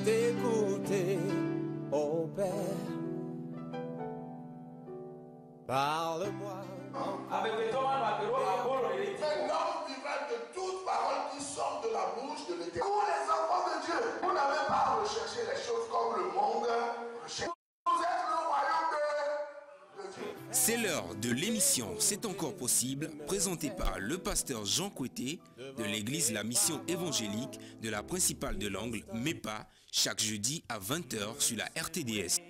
t'écouter, ô Père. Parle-moi. Maintenant, vous vivrez de toutes paroles qui sortent de la bouche de l'Éternel. Vous, les enfants de Dieu, vous n'avez pas à rechercher les choses comme le monde recherche. Vous êtes le royaume de Dieu. C'est l'heure de l'émission C'est encore possible, présentée par le pasteur Jean Coueté de l'église La Mission évangélique de la principale de l'Angle, MEPA, chaque jeudi à 20 h sur la RTDS.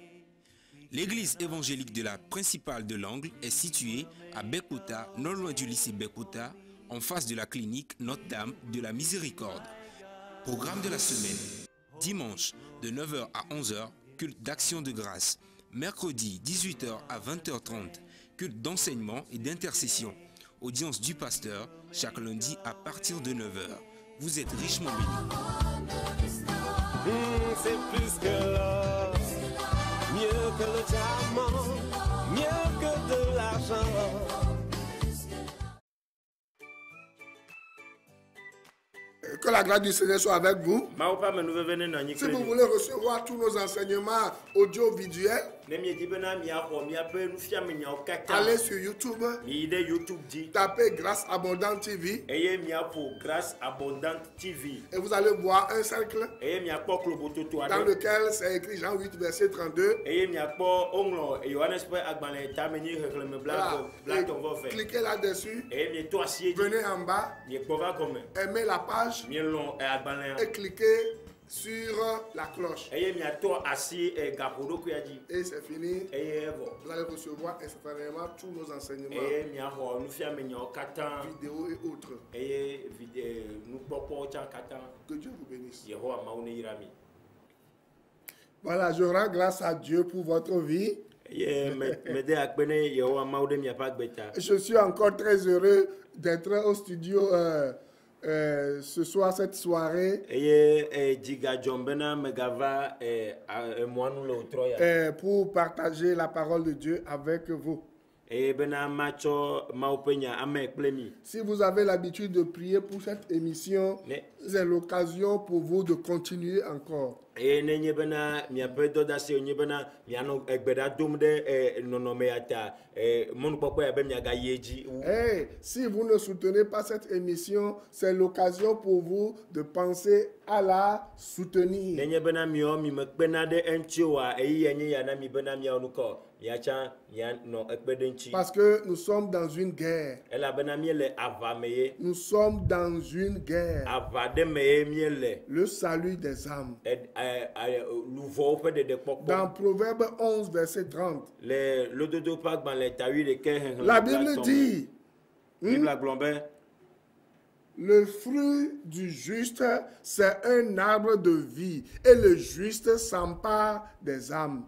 L'église évangélique de la principale de l'Angle est située à Bekota, non loin du lycée Bekota, en face de la clinique Notre-Dame de la Miséricorde. Programme de la semaine. Dimanche de 9 h à 11 h, culte d'action de grâce. Mercredi 18 h à 20 h 30, culte d'enseignement et d'intercession. Audience du pasteur chaque lundi à partir de 9 h. Vous êtes richement bénis. C'est plus que l'or, mieux que le diamant, mieux que de l'argent. Que la grâce du Seigneur soit avec vous. Si Si vous voulez recevoir tous nos enseignements audiovisuels, allez sur YouTube, tapez Grâce Abondante TV et vous allez voir un cercle dans lequel c'est écrit Jean 8, verset 32. Voilà. Cliquez là-dessus, venez en bas, aimez la page et cliquez sur la cloche. Et c'est fini. Vous allez recevoir instantanément tous nos enseignements, vidéos et autres. Que Dieu vous bénisse. Voilà, je rends grâce à Dieu pour votre vie. Je suis encore très heureux d'être au studio ce soir, cette soirée, pour partager la parole de Dieu avec vous. Si vous avez l'habitude de prier pour cette émission, c'est l'occasion pour vous de continuer encore. Et si vous ne soutenez pas cette émission, c'est l'occasion pour vous de penser à la soutenir. Parce que nous sommes dans une guerre. Nous sommes dans une guerre. Le salut des âmes. Dans Proverbe 11, verset 30, la Bible dit, le fruit du juste, c'est un arbre de vie, et le juste s'empare des âmes.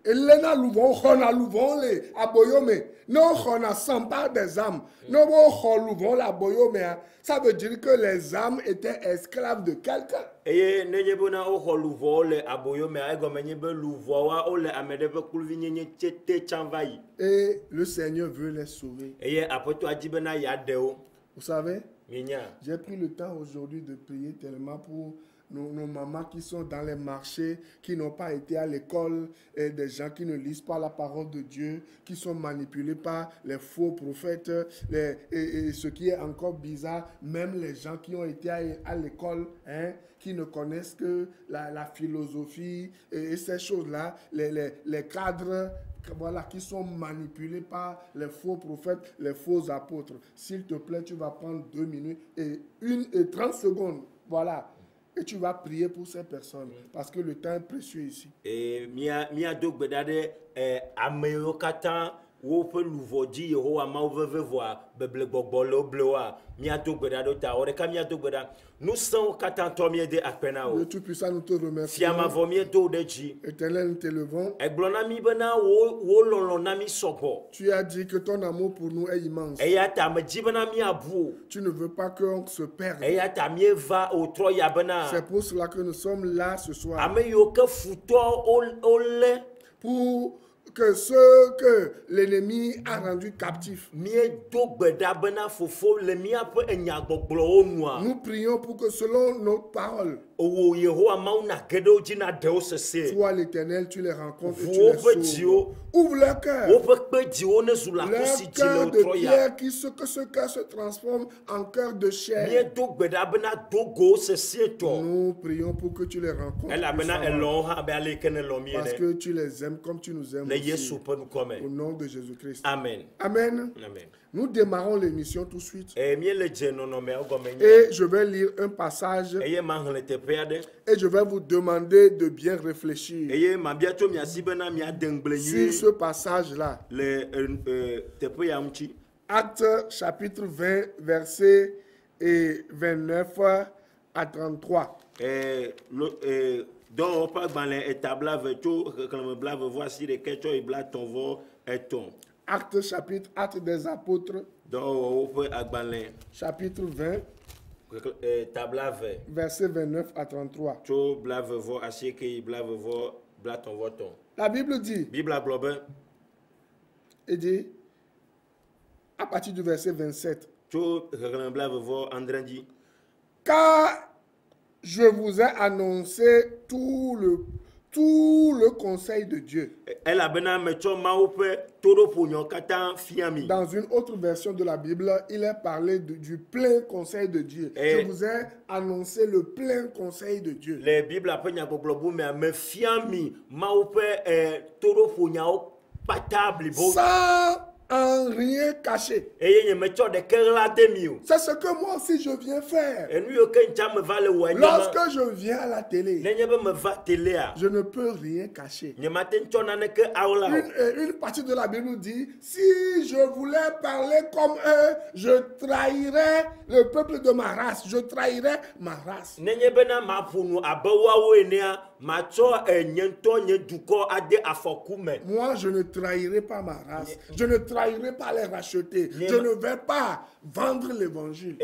Elena Louvon, Rona Louvon, les aboyome. Non, Rona s'empare des âmes. Non, Louvon, la boyome. Ça veut dire que les âmes étaient esclaves de quelqu'un. Et le Seigneur veut les sauver. Vous savez, j'ai pris le temps aujourd'hui de prier tellement pour nos mamans qui sont dans les marchés, qui n'ont pas été à l'école, et des gens qui ne lisent pas la parole de Dieu, qui sont manipulés par les faux prophètes, et ce qui est encore bizarre, même les gens qui ont été à l'école, qui ne connaissent que la philosophie et ces choses-là, les cadres, voilà, qui sont manipulés par les faux prophètes, les faux apôtres. S'il te plaît, tu vas prendre 2 minutes et 30 secondes, voilà. Et tu vas prier pour ces personnes, parce que le temps est précieux ici. Et le Tout-Puissant, nous te remercions. Éternel, nous t'élevons. Tu as dit que ton amour pour nous est immense. Tu ne veux pas qu'on se perde. C'est pour cela que nous sommes là ce soir. Pour que ceux que l'ennemi a rendus captifs. Nous prions pour que selon notre parole, toi l'Éternel, tu les rencontres et tu les sauves. Ouvre leur cœur. Leur cœur de pierre, que ce cœur se transforme en cœur de chair. Nous prions pour que tu les rencontres. Parce que tu les aimes comme tu nous aimes aussi. Au nom de Jésus-Christ. Amen. Amen. Amen. Nous démarrons l'émission tout de suite. Et je vais lire un passage. Et je vais vous demander de bien réfléchir sur ce passage-là. Actes chapitre 20, versets 29 à 33. Actes chapitre, Actes des apôtres, chapitre 20, verset 29 à 33. La Bible dit, il dit, à partir du verset 27, car je vous ai annoncé tout le conseil de Dieu. Dans une autre version de la Bible, il est parlé du plein conseil de Dieu. Je vous ai annoncé le plein conseil de Dieu. Sans en rien caché. C'est ce que moi aussi je viens faire. Lorsque je viens à la télé, je ne peux rien cacher. Une partie de la Bible dit, si je voulais parler comme eux, je trahirais le peuple de ma race. Je trahirais ma race. Moi, je ne trahirai pas ma race. Je ne trahirai pas les racheter. Je ne vais pas vendre l'évangile.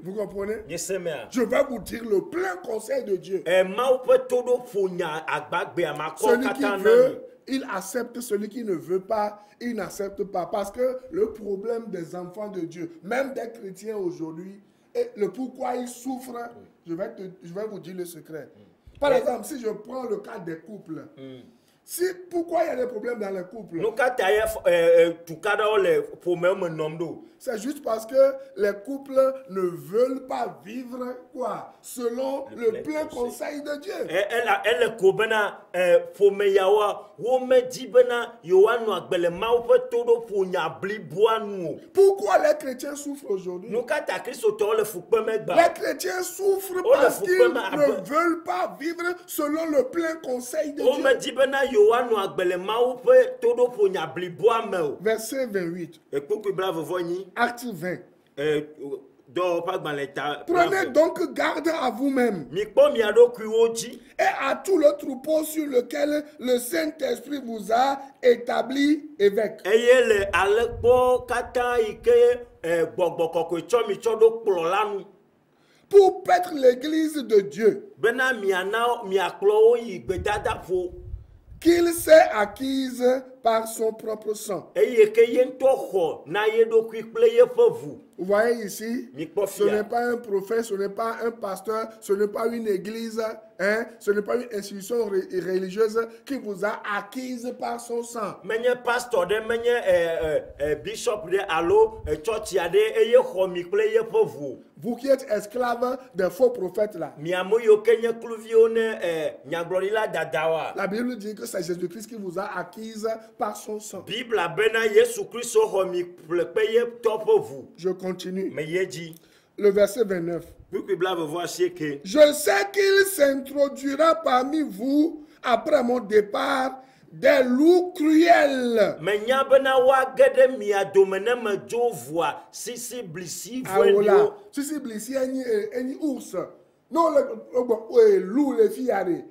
Vous comprenez? Je vais vous dire le plein conseil de Dieu. Celui qui veut, il accepte. Celui qui ne veut pas, il n'accepte pas. Parce que le problème des enfants de Dieu, même des chrétiens aujourd'hui, et le pourquoi ils souffrent, je vais vous dire le secret. Par exemple, si je prends le cas des couples, pourquoi il y a des problèmes dans les couples? C'est juste parce que les couples ne veulent pas vivre quoi? Selon le plein conseil de Dieu. Pourquoi les chrétiens souffrent aujourd'hui? Les chrétiens souffrent parce qu'ils ne veulent pas vivre selon le plein conseil de Dieu. Verset 28. Acte 20. Prenez donc garde à vous-même et à tout le troupeau sur lequel le Saint-Esprit vous a établi évêque. Pour paître l'église de Dieu qu'il s'est acquise par son propre sang. Vous voyez ici, ce n'est pas un prophète, ce n'est pas un pasteur, ce n'est pas une église, hein, ce n'est pas une institution religieuse qui vous a acquise par son sang. Vous qui êtes esclaves des faux prophètes là. La Bible dit que c'est Jésus-Christ qui vous a acquise par son sang. Je continue. Le verset 29. Je sais qu'il s'introduira parmi vous après mon départ des loups cruels. Sisi blisi eni ours. Non le loup les filles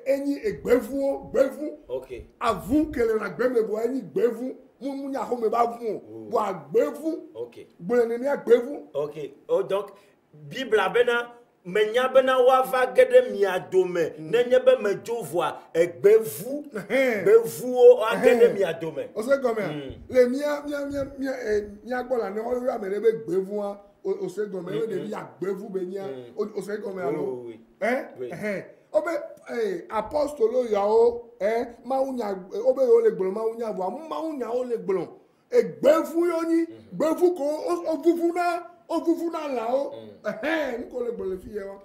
eni egbevu. Okay. Avou que le nagbeme bo eni gbevu. Munya home ba vu. Bo agbevu. Okay. Bo neni agbevu. Okay. Oh donc Bible abena menya bena wa va gede mia dome nenye be medzo voa egbevu bevuo agede mia dome o se comme le mia gbola ne o ya mere be gbevu o se comme le de ya gbevu be nya o se comme alo obe apostolo yao maunya obe o le gbolo maunya voa maunya o le gbolo egbevu yo ni gbevu ko o vuvuna la o nko le gbolo fi yo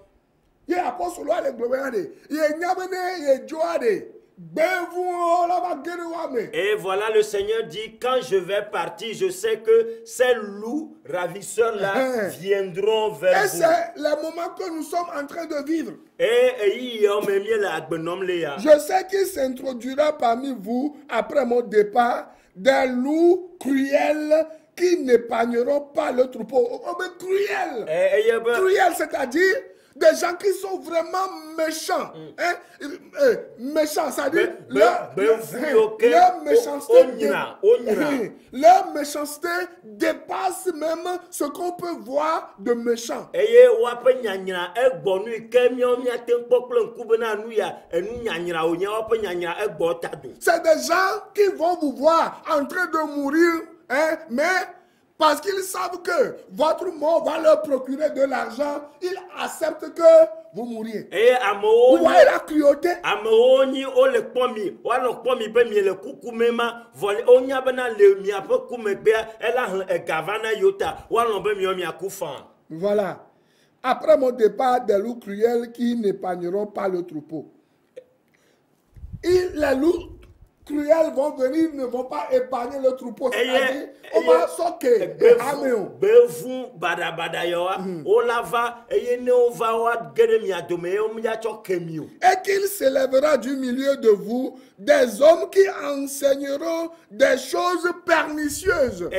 ye apostolo ale gbolo ya de ye nyabene ye joade gbevu o la ba gere wa me. Et voilà, le Seigneur dit, quand je vais partir, je sais que ces loups ravisseurs là viendront vers vous. Et c'est le moment que nous sommes en train de vivre. Je sais qu'il s'introduira parmi vous, après mon départ, des loups cruels qui n'épargneront pas le troupeau. Oh, mais cruel! Cruel, c'est-à-dire des gens qui sont vraiment méchants. Méchants, c'est-à-dire leur méchanceté dépasse même ce qu'on peut voir de méchant. C'est des gens qui vont vous voir en train de mourir, mais parce qu'ils savent que votre mort va leur procurer de l'argent, ils acceptent que vous mouriez. Vous voyez la cruauté? Voilà. Après mon départ, des loups cruels qui n'épargneront pas le troupeau. Les loups cruels vont venir, ne vont pas épargner le troupeau. C'est-à-dire, on va soquer. Et qu'il s'élèvera du milieu de vous des hommes qui enseigneront des choses pernicieuses.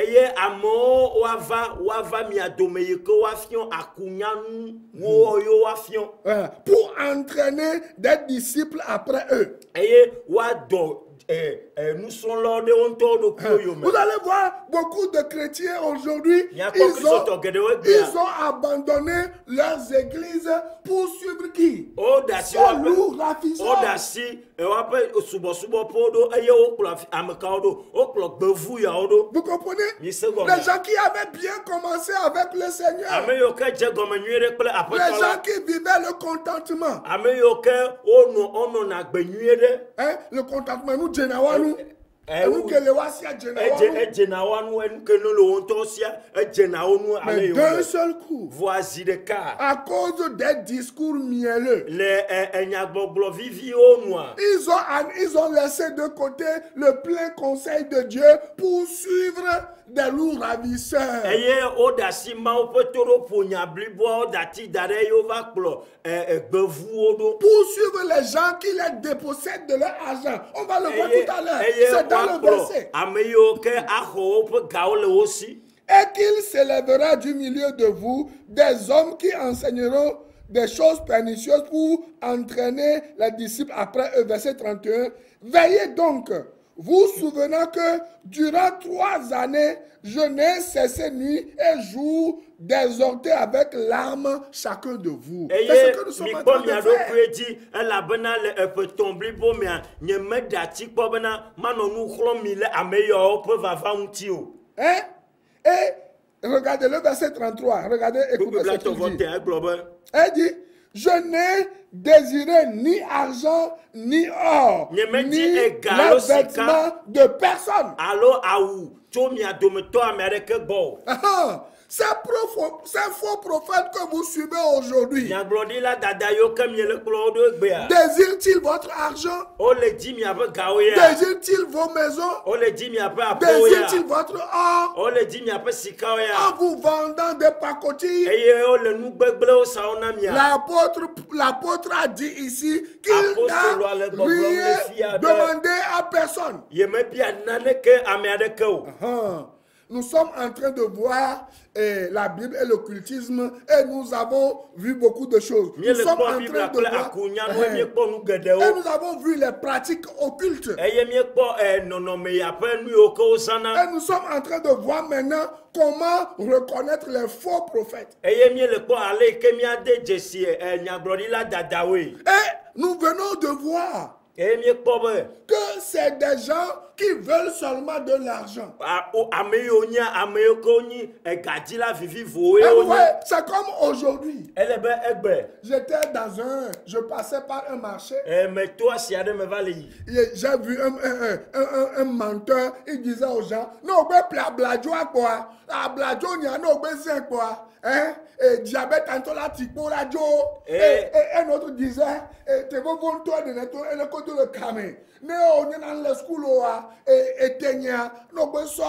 Pour entraîner des disciples après eux. Vous allez voir beaucoup de chrétiens aujourd'hui, ils ont abandonné leurs églises pour suivre qui? Vous comprenez? Les gens qui avaient bien commencé avec le Seigneur, les gens qui vivaient le contentement, le contentement, nous généralement, mais d'un seul coup, voici le cas. À cause des discours mielleux, ils ont laissé de côté le plein conseil de Dieu pour suivre des loups ravisseurs. Pour suivre les gens qui les dépossèdent de leur argent. On va le voir tout à l'heure. C'est dans le verset. Et qu'il s'élèvera du milieu de vous des hommes qui enseigneront des choses pernicieuses pour entraîner les disciples après eux. Verset 31. Veillez donc, vous souvenant que durant 3 années, je n'ai cessé nuit et jour d'exhorter avec larmes chacun de vous. C'est ce que nous sommes en train de faire. Et regardez le verset 33. Regardez, écoutez ce qu'il dit. Il dit, je n'ai désiré ni argent, ni or, ni les vêtements de personne. Ces faux prophètes que vous suivez aujourd'hui, désirent-ils votre argent? Désirent-ils vos maisons? Désirent-ils votre or? En vous vendant des pacotilles? L'apôtre a dit ici qu'il n'a rien demandé à personne. Nous sommes en train de voir la Bible et l'occultisme et nous avons vu beaucoup de choses. Nous sommes en train de voir et nous avons vu les pratiques occultes. Et nous sommes en train de voir maintenant comment reconnaître les faux prophètes. Et nous venons de voir que c'est des gens qui veulent seulement de l'argent. C'est comme aujourd'hui. Je passais par un marché. J'ai vu un menteur, il disait aux gens, non, quoi. Et diabète tantôt la typo la jo et un autre disait te vont toi de netto et le côté le camé ne on est dans le school et tenya no beso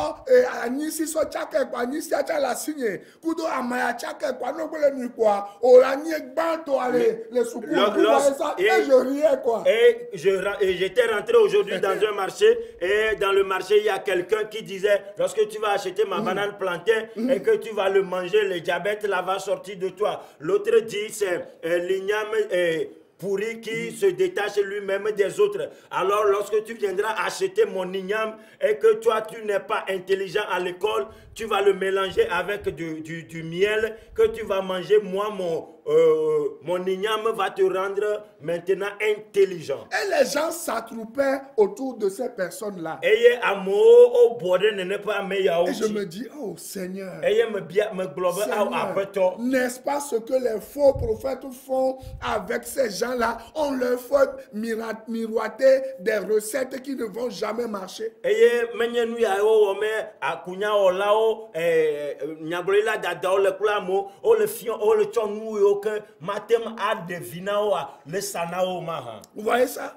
ani si so chake kwa ni si acha la signé kudo amaya chake kwa no le ni quoi o la ni banto aller les secours ça et je riais quoi et j'étais rentré aujourd'hui dans un marché et dans le marché il y a quelqu'un qui disait lorsque tu vas acheter ma banane plantain et que tu vas le manger le diabète là va sortir de toi. L'autre dit c'est l'igname pourri qui se détache lui-même des autres. Alors lorsque tu viendras acheter mon igname et que toi tu n'es pas intelligent à l'école, tu vas le mélanger avec du miel que tu vas manger. Moi, mon igname va te rendre maintenant intelligent. Et les gens s'attroupaient autour de ces personnes-là. Et je me dis, oh Seigneur, n'est-ce pas ce que les faux prophètes font avec ces gens-là? On leur fait miroiter des recettes qui ne vont jamais marcher. Vous voyez ça?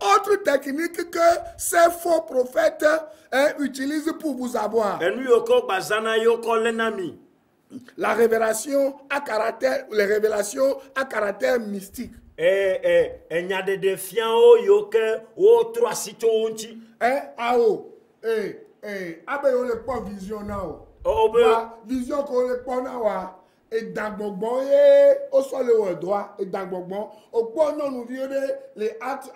Autre technique que ces faux prophètes utilisent pour vous avoir. La révélation à caractère, les révélations à caractère mystique. Abeyo le pas vision now. Vision qu'on le pas now. Et dans Bogbon, au sol le droit, et dans Bogbon, au point où nous vient les actes,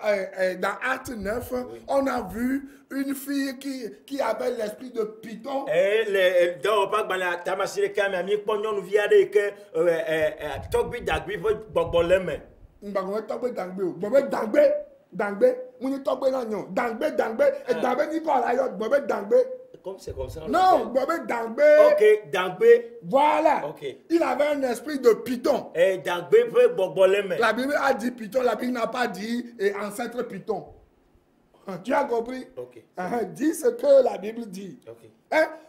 dans Acte 9, on a vu une fille qui avait l'esprit de Python. Et les dans pas la tamasire kama mi ponyo nous vient de que togbi dagbi Bogbon leme. Mbagwe togbi dagbi, Bogbon dangbe, muni togbi nanyo, dangbe, et dangbe ni pas la yot, Bogbon dangbe. Comme c'est comme ça. Non, Bogbon dangbe. Ok, dangbe. Voilà. Okay. Il avait un esprit de Python. Et dangbe peut Bogbon leme. La Bible a dit Python, la Bible n'a pas dit ancêtre Python. Tu as compris? Okay. Dis ce que la Bible dit. Okay.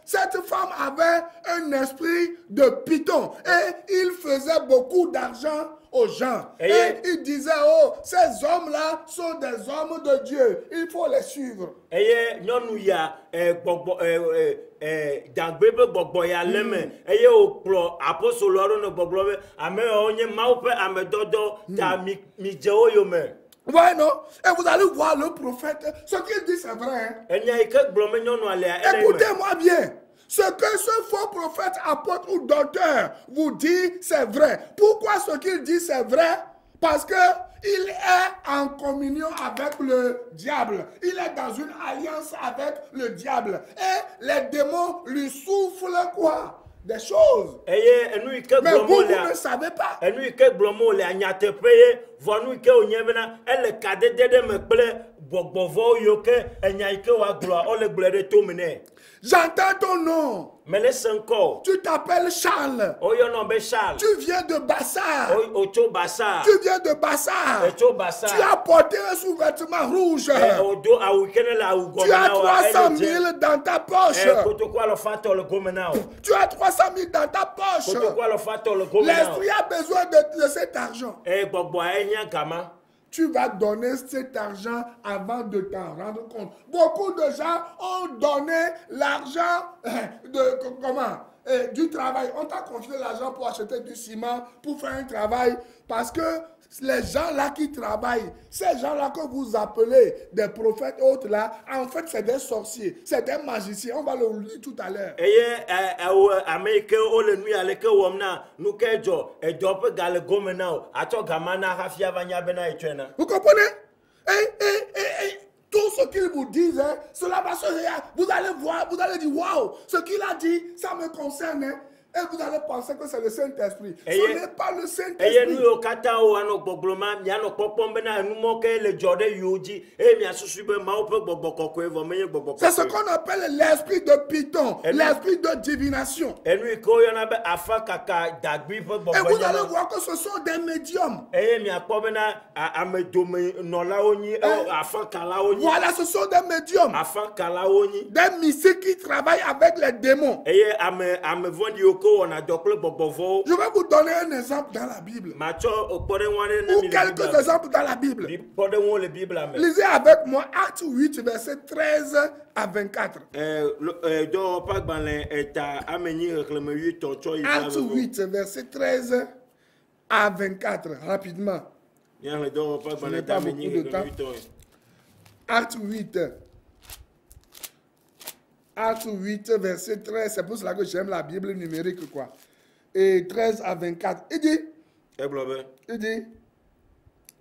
Cette femme avait un esprit de Python et il faisait beaucoup d'argent aux gens. Et il disait, oh, ces hommes-là sont des hommes de Dieu. Il faut les suivre. Et nous y a dans Bible Boboya leme et au pro apostole no Bobobe ame onye maupe ame dodo ta mi jeo yome. Ouais, non? Et vous allez voir le prophète. Ce qu'il dit, c'est vrai. Hein? Écoutez-moi bien. Ce que ce faux prophète, apôtre ou docteur vous dit, c'est vrai. Pourquoi ce qu'il dit, c'est vrai? Parce que il est en communion avec le diable. Il est dans une alliance avec le diable. Et les démons lui soufflent quoi? Des choses. Mais vous ne savez pas. J'entends ton nom. Tu t'appelles Charles. Tu viens de Bassar. Tu viens de Bassar. Tu as porté un sous-vêtement rouge. Tu as 300 000 dans ta poche. Tu as 300 000 dans ta poche. L'esprit a besoin de cet argent. Tu vas donner cet argent avant de t'en rendre compte. Beaucoup de gens ont donné l'argent du travail. On t'a confié l'argent pour acheter du ciment, pour faire un travail. Parce que les gens là qui travaillent, ces gens là que vous appelez des prophètes et autres là, en fait c'est des sorciers, c'est des magiciens. On va le lire tout à l'heure. Vous comprenez? Tout ce qu'ils vous disent, hein, cela va se réaliser. Vous allez voir, vous allez dire, waouh, ce qu'il a dit, ça me concerne. Hein. Et vous allez penser que c'est le Saint-Esprit. Ce n'est pas le Saint-Esprit. C'est ce qu'on appelle l'esprit de Python, l'esprit de divination. Et vous allez voir que ce sont des médiums. Voilà, ce sont des médiums. Des mystiques qui travaillent avec les démons. Je vais vous donner un exemple dans la Bible. Ou quelques exemples dans la Bible. Lisez avec moi Actes 8, verset 13 à 24. Actes 8, verset 13 à 24. Rapidement. Je n'ai pas beaucoup de temps. Actes 8. Actes 8, verset 13, c'est pour cela que j'aime la Bible numérique, quoi. Et 13 à 24. Il dit,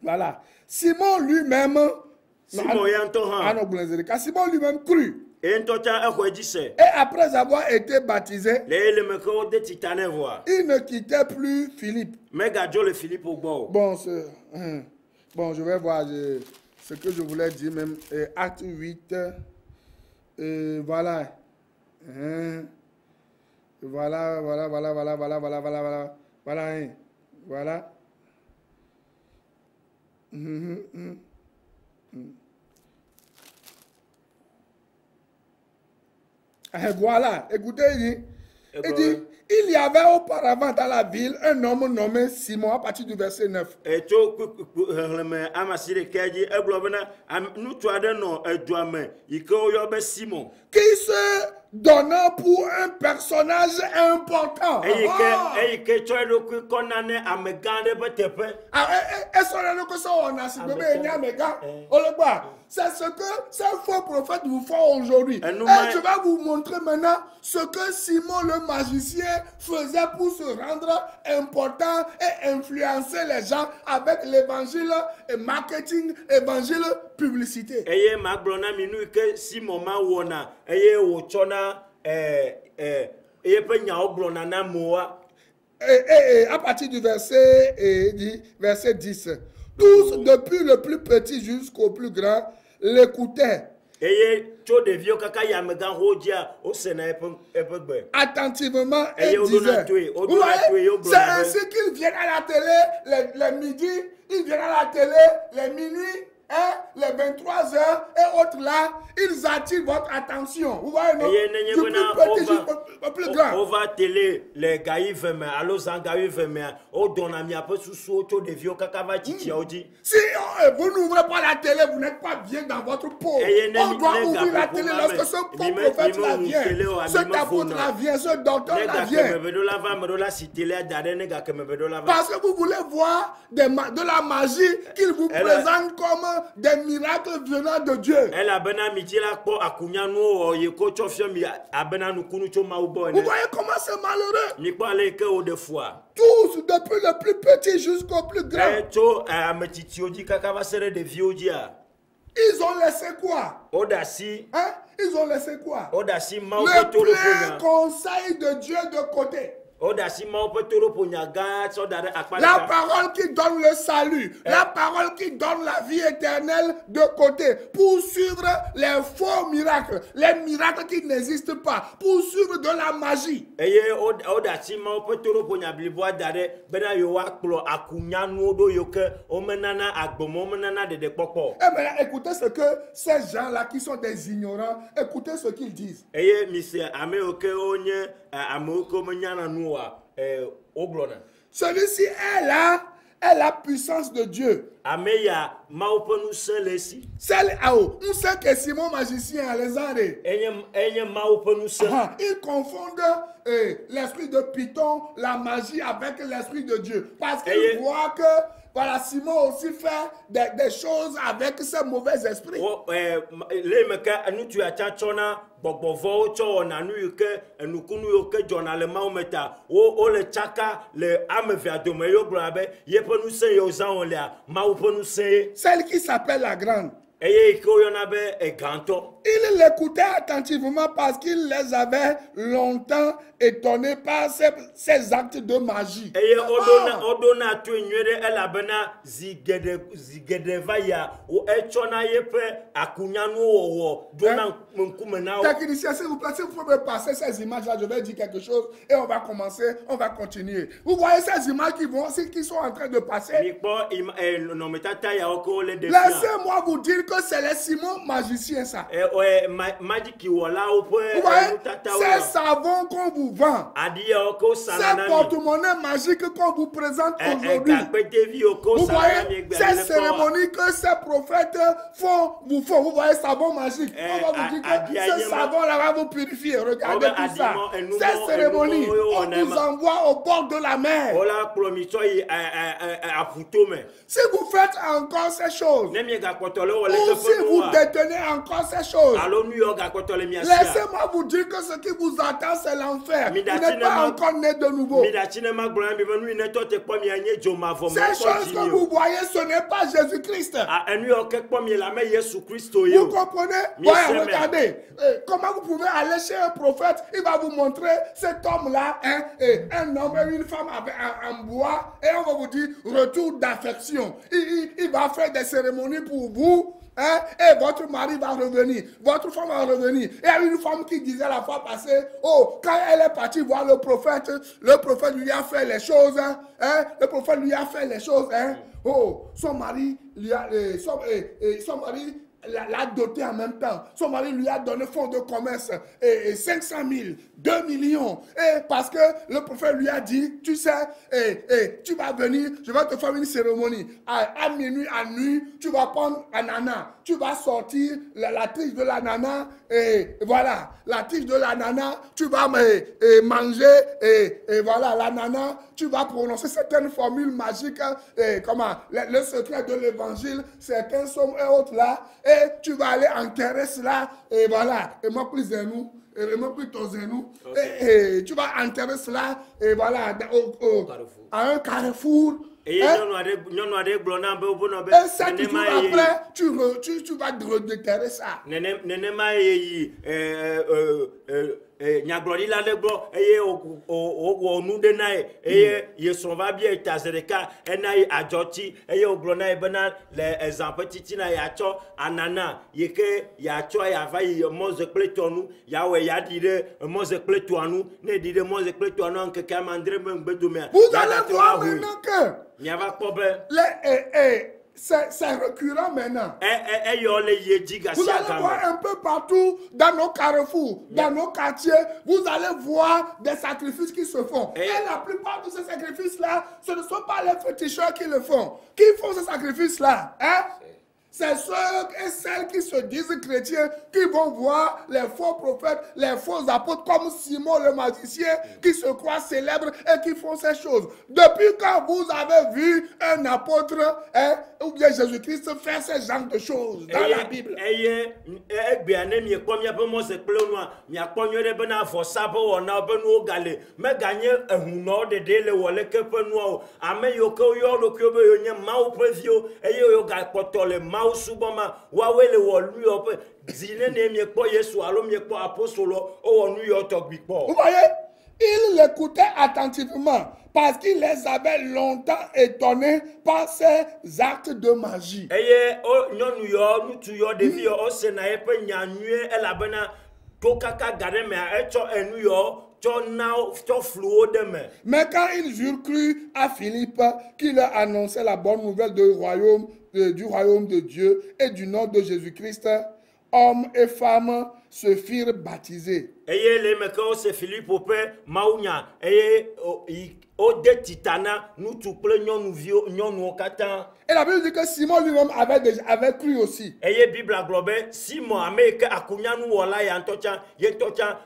voilà. Simon lui-même crut. Et après avoir été baptisé, il ne quittait plus Philippe. Bon, je vais voir ce que je voulais dire même. Acte 8. Voilà. Voilà. Voilà. Écoutez, il dit, il y avait auparavant dans la ville un homme nommé Simon à partir du verset 9. Qui se donnant pour un personnage important. C'est ce que ces faux prophètes vous font aujourd'hui. Et je vais vous montrer maintenant ce que Simon le magicien faisait pour se rendre important et influencer les gens avec l'évangile et marketing, évangile, publicité. À partir du verset 10, tous, depuis le plus petit jusqu'au plus grand, l'écoutaient. Attentivement et disaient. C'est ainsi qu'ils viennent à la télé les midi, ils viennent à la télé les minuit, les 23 heures et autres là, ils attirent votre attention. Vous voyez, non? Du plus petit jusqu'au plus grand. On va télé, les gars, ils veulent, alors, sans gars, ils veulent, on donne un peu sous de vieux caca, si vous n'ouvrez pas la télé, vous n'êtes pas bien dans votre peau. On doit ouvrir la télé lorsque ce faux prophète là vient, ce apôtre là vient, ce docteur là vient. Parce que vous voulez voir de la magie qu'il vous présente comme des miracles venant de Dieu. Vous voyez comment c'est malheureux. Tous, depuis le plus petit jusqu'au plus grand. Ils ont laissé quoi? Ils ont laissé quoi? Le plein conseil de Dieu de côté. La parole qui donne le salut, la parole qui donne la vie éternelle de côté, pour suivre les faux miracles, les miracles qui n'existent pas, pour suivre de la magie. Et maintenant, écoutez ce que ces gens-là qui sont des ignorants, écoutez ce qu'ils disent. Celui-ci est là, est la puissance de Dieu. On sait que Simon magicien Alexandre. Ils confondent l'esprit de Python, la magie avec l'esprit de Dieu. Parce qu'ils voient que voilà, Simon aussi fait des choses avec ces mauvais esprits. Bɔbɔvɔwo tsɔ wɔna nu yi ke enukunu yi ke dzɔna le Mawu me ta wo le tsaka le ame evea dome yewo gblɔna be yeƒe ŋusẽ yewo zã wo lea Mawu ƒe ŋusẽ. Celle qui s'appelle la grande. Eye yi ke woyɔna be gãtɔ. Il l'écoutait attentivement parce qu'il les avait longtemps étonnés par ces actes de magie. Eye odona tu nyuie ɖe elabena zi geɖe va ya wo etsɔna yeƒe akunyanu wɔwɔ dona ŋkume na wo. Technicien, s'il vous plaît, si vous pouvez me passer ces images-là, je vais dire quelque chose et on va commencer, on va continuer. Vous voyez ces images qui sont en train de passer? Laissez-moi vous dire que c'est les Simon magiciens, ça. Vous voyez, ces savons qu'on vous vend, ces porte-monnaies magiques qu'on vous présente aujourd'hui, vous voyez, ces cérémonies que ces prophètes vous font, vous voyez, savon magique, on va vous dire que ce savon-là va vous purifier, regardez tout ça, ces cérémonies, on vous envoie au bord de la mer. Si vous faites encore ces choses, ou si vous détenez encore ces choses, laissez-moi vous dire que ce qui vous attend, c'est l'enfer. Vous n'êtes pas encore né de nouveau. Ces choses que vous voyez, ce n'est pas Jésus-Christ. Vous comprenez? Ouais, regardez. Comment vous pouvez aller chez un prophète, il va vous montrer cet homme-là, un homme et une femme en bois, et on va vous dire retour d'affection. Il va faire des cérémonies pour vous. Et votre mari va revenir, votre femme va revenir. Il y a une femme qui disait la fois passée, oh, quand elle est partie voir le prophète lui a fait les choses, le prophète lui a fait les choses, oh, son mari l'a doté en même temps. Son mari lui a donné fonds de commerce 500 000, 2 millions. Et parce que le prophète lui a dit, tu sais, tu vas venir, je vais te faire une cérémonie. À minuit, à nuit, tu vas prendre un ananas. Tu vas sortir la tige de l'ananas. Et voilà, la tige de l'ananas, tu vas manger. Et voilà, l'ananas, tu vas prononcer certaines formules magiques. Comment le secret de l'évangile, certains sommes et autres là. Et tu vas aller enterrer cela. Et voilà, et moi plus nous. Et moi plus ton zenou. Et tu vas enterrer cela. Et voilà, à un carrefour. Et 7 jours après, tu vas redéterrer ça. Nyaglɔɖila ɖe gbɔ eye wòwɔ nu ɖe na ye eye yesrɔ̃ va bia yi ta ɖeka ena yi adzɔtsi eye wògblɔ na ye bena le ezã ƒe titina yeatsɔ anana yi ke yeatsɔ yeava yi mɔze kple tɔ nu yawɔe yaɖi ɖe mɔze kple tɔa nu ne ɖi ɖe mɔze kple tɔa nu ŋkeke ame andre be ŋgbedomea. Vous allez voir maintenant que miava kpɔ be c'est récurrent maintenant. Vous allez voir un peu partout dans nos carrefours, dans nos quartiers, vous allez voir des sacrifices qui se font. Et la plupart de ces sacrifices-là, ce ne sont pas les féticheurs qui le font. Qui font ces sacrifices-là? C'est ceux et celles qui se disent chrétiens qui vont voir les faux prophètes, les faux apôtres comme Simon le magicien qui se croient célèbres et qui font ces choses. Depuis quand vous avez vu un apôtre ou bien Jésus-Christ faire ce genre de choses dans la Bible? Vous voyez, il l'écoutait attentivement parce qu'il les avait longtemps étonnés par ces actes de magie. Mais quand ils eurent cru à Philippe qui leur annonçait la bonne nouvelle du royaume de Dieu et du nom de Jésus-Christ, hommes et femmes se firent baptiser. Eye le me ko se Philippe ope maunya eye o de titana nous tout ple nyonu katan. Et la Bible dit que Simon lui-même avait cru aussi. Eye Bible aglobe Simon ameke akunya nu wala ya ntocha ye ntocha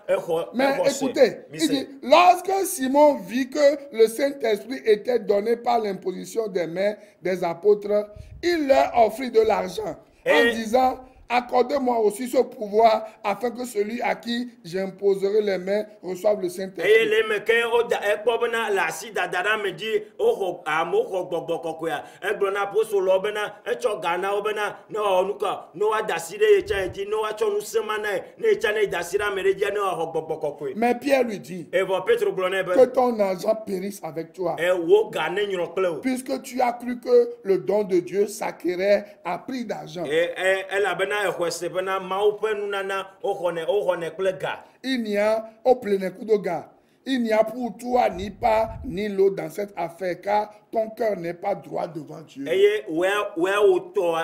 Mais écoutez, il dit, lorsque Simon vit que le Saint-Esprit était donné par l'imposition des mains des apôtres, il leur offrit de l'argent en disant, accordez-moi aussi ce pouvoir afin que celui à qui j'imposerai les mains reçoive le Saint-Esprit. Et les mecs au ekobena la si dadara me dit o amo gbogbokoko e glona poso lobena e chogana obena no onuka no adasire e chanti no acho nu semana ne chane dasira meredia no gbogbokoko. Mais Pierre lui dit que ton argent périsse avec toi. Puisque tu as cru que le don de Dieu s'acquérait à prix d'argent. Il n'y a au plein coup de gars. Il n'y a pour toi ni pas ni l'autre dans cette affaire, car ton cœur n'est pas droit devant Dieu. Vous voyez, tout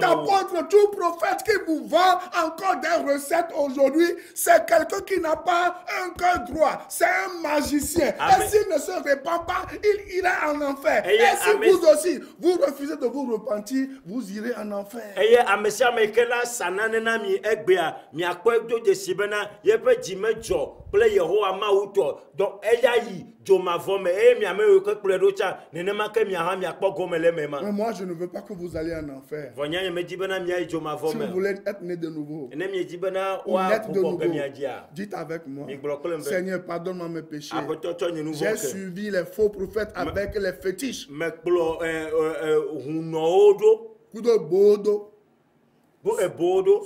apôtre, tout prophète qui vous vend encore des recettes aujourd'hui, c'est quelqu'un qui n'a pas un cœur droit. C'est un magicien. Amen. Et s'il ne se répand pas, il ira en enfer. Et si amen. Vous aussi, vous refusez de vous repentir, vous irez en enfer. Donc mais moi je ne veux pas que vous alliez en enfer. Si vous voulez être né de nouveau, ou naître de nouveau, dites avec moi, Seigneur, pardonne-moi mes péchés. J'ai suivi les faux prophètes avec les fétiches.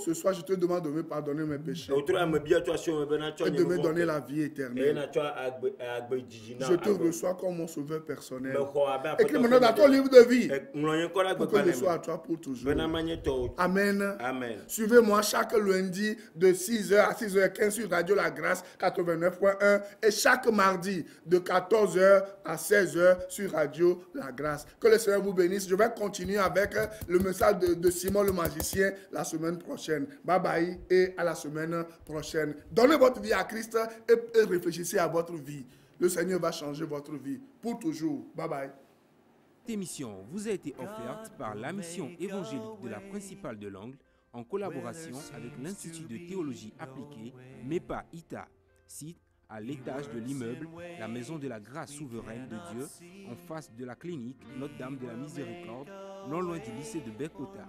Ce soir, je te demande de me pardonner mes péchés et de me donner la vie éternelle. Je te reçois comme mon sauveur personnel. Écris mon nom dans ton livre de vie pour que je sois à toi pour toujours. Amen. Amen. Suivez-moi chaque lundi de 6h à 6h15 sur Radio La Grâce 89.1 et chaque mardi de 14h à 16h sur Radio La Grâce. Que le Seigneur vous bénisse. Je vais continuer avec le message de Simon le magicien la semaine prochaine. Bye bye et à la semaine prochaine. Donnez votre vie à Christ et réfléchissez à votre vie. Le Seigneur va changer votre vie pour toujours. Bye bye. Cette émission vous a été offerte par la mission évangélique de la principale de l'Angle en collaboration avec l'Institut de théologie appliquée MEPA ITA, site à l'étage de l'immeuble La Maison de la Grâce Souveraine de Dieu, en face de la clinique Notre-Dame de la Miséricorde, non loin du lycée de Bekota.